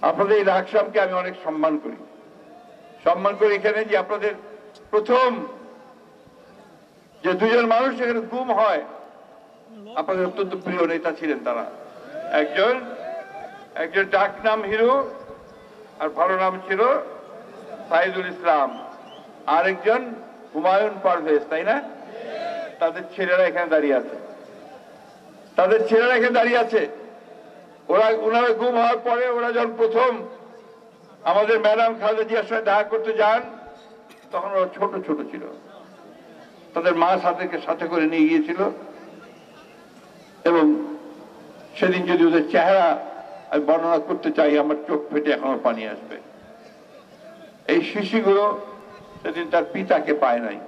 আপনাদের এই রাকসামকে আমি অনেক সম্মান করি এখানে যে আপনাদের প্রথম যে দুজন মানুষ এখানে গুম হয়, আপনাদের অত্যন্ত প্রিয় নেতা ছিলেন তারা। একজন ডাক নাম হিরো, আর ভালো নাম ছিল সাইদুল ইসলাম, আরেকজন হুমায়ুন পারভেজ, তাই না? তাদের ছেলেরা এখানে দাঁড়িয়ে আছে। ওনারা গুম হওয়ার পরে ওরা যখন প্রথম আমাদের ম্যাডাম খালেদা জিয়ার সঙ্গে দেখা করতে যান, তখন ওরা ছোট ছিল। তাদের মা সাথে করে নিয়ে গিয়েছিল, এবং সেদিন যদি ওদের চেহারা আমি বর্ণনা করতে চাই, আমার চোখ ফেটে এখনো পানি আসবে। এই শিশুগুলো সেদিন তার পিতাকে পায় নাই,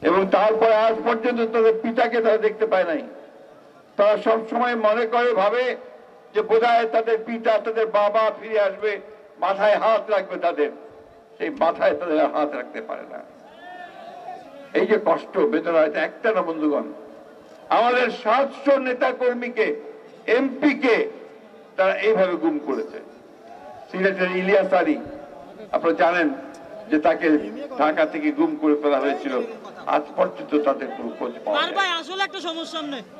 এবং তারপরে আজ পর্যন্ত তাদের পিতাকে তারা দেখতে পায় নাই। তারা সবসময় মনে করে, ভাবে যে বোধহয় তাদের পিতা, তাদের বাবা ফিরে আসবে, মাথায় হাত রাখবে তাদের, সেই মাথায় তাদের হাত রাখতে পারে না। এই যে কষ্ট, বেদনা, এটা একটা না বন্ধুগণ, আমাদের 700 নেতা কর্মীকে, এমপিকে তারা এইভাবে গুম করেছে। সিলেটের ইলিয়াস আলী, আপনারা জানেন যে তাকে ঢাকা থেকে গুম করে ফেলা হয়েছিল, আজ পর্যন্ত তাদের কোনো খোঁজ পাওয়া যায়নি।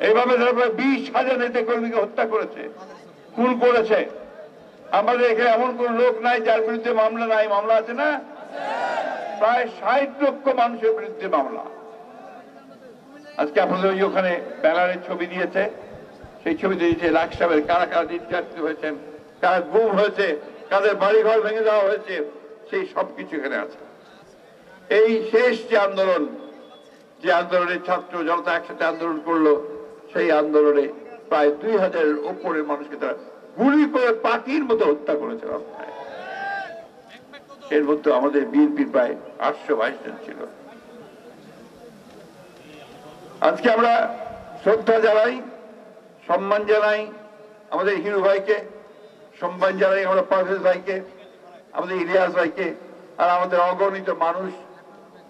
এইভাবে তারা প্রায় 20,000 নেতা কর্মীকে হত্যা করেছে, খুন করেছে। আমাদের এখানে এমন কোন লোক নাই যার বিরুদ্ধে মামলা নাই। মামলা আছে না? প্রায় 60 লক্ষ মানুষের বিরুদ্ধে মামলা। আজকে আপনাদের ওই ওখানে ব্যানারের ছবি দিয়েছে, সেই ছবি দিয়েছে রাকসামের কারা নির্যাতিত হয়েছেন, কারা গুম হয়েছে, কাদের বাড়িঘর ভেঙে দেওয়া হয়েছে, সেই সবকিছু এখানে আছে। এই শেষ যে আন্দোলনে ছাত্র জনতা একসাথে আন্দোলন করলো, সেই আন্দোলনে প্রায় 2000-এর উপরে মানুষকে তারা গুলি করে পাখির মতো হত্যা করেছে রাস্তায়। এর মধ্যে আমাদের বিএনপির প্রায় 822 জন ছিল। আজকে আমরা শ্রদ্ধা জানাই, সম্মান জানাই আমাদের হিরু ভাইকে, সম্মান জানাই আমরা পারভেজ ভাইকে, আমাদের ইলিয়াস ভাইকে, আর আমাদের অগণিত মানুষ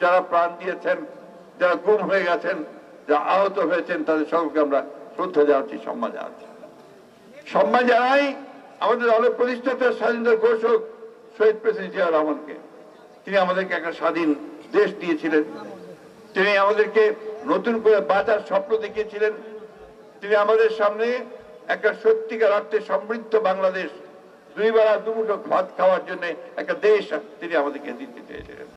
যারা প্রাণ দিয়েছেন, যারা গুম হয়ে গেছেন, যারা আহত হয়েছেন, তাদের সকলকে আমরা শ্রদ্ধা জানাচ্ছি, সম্মান জানাচ্ছি। সম্মান জানাই আমাদের দলের প্রতিষ্ঠাতা স্বাধীনতার ঘোষক শহীদ প্রেসিডেন্ট জিয়া রহমানকে। তিনি আমাদেরকে একটা স্বাধীন দেশ দিয়েছিলেন, তিনি আমাদেরকে নতুন করে বাঁচার স্বপ্ন দেখিয়েছিলেন, তিনি আমাদের সামনে একটা সত্যিকার অর্থে সমৃদ্ধ বাংলাদেশ, 2 বেলা 2 মুঠো ভাত খাওয়ার জন্য একটা দেশ তিনি আমাদেরকে দিতে চেয়েছিলেন।